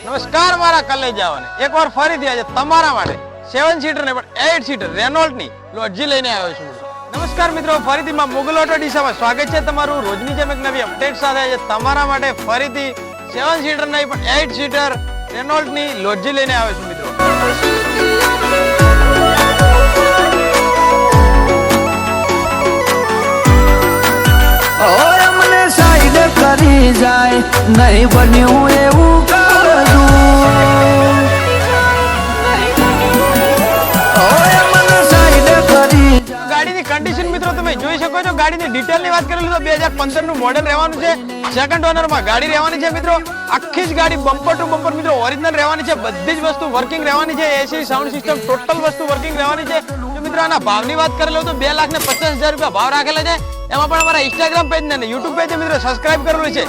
નમસ્કાર મારા કલેજાઓને એકવાર ફરીથી આજે તમારા માટે 7 સીટર ને પણ 8 સીટર રેનોલ્ટ ની લોડજી લઈને આવ્યો છું. નમસ્કાર મિત્રો, ફરીથી માં મુગલ ઓટો ડીસામાં સ્વાગત છે તમારું. રોજની જેમ એક નવી અપડેટ સાથે આજે તમારા માટે ફરીથી 7 સીટર નહીં પણ 8 સીટર રેનોલ્ટ ની લોડજી લઈને આવ્યો છું મિત્રો. કરી જાય નહીં બન્યું એવું ગાડીની કન્ડિશન મિત્રો તમે જોઈ શકો છો. ગાડીની ડિટેલની વાત કરેલી તો 2015 નું મોડેલ રહેવાનું છે. સેકન્ડ ઓનરમાં ગાડી રહેવાની છે મિત્રો. આખી જ ગાડી બમ્પર ટુ બમ્પર મિત્રો ઓરિજિનલ રહેવાની છે. બધી જ વસ્તુ વર્કિંગ રહેવાની છે. એસી સાઉન્ડ સિસ્ટમ ટોટલ વસ્તુ વર્કિંગ રહેવાની છે. જો મિત્રો આના ભાવની વાત કરેલો તો 2,50,000 રૂપિયા ભાવ રાખેલા છે. એમાં પણ અમારા ઇન્સ્ટાગ્રામ પેજ ને યુટ્યુબ પેજ મિત્રો સબસ્ક્રાઇબ કરેલું છે.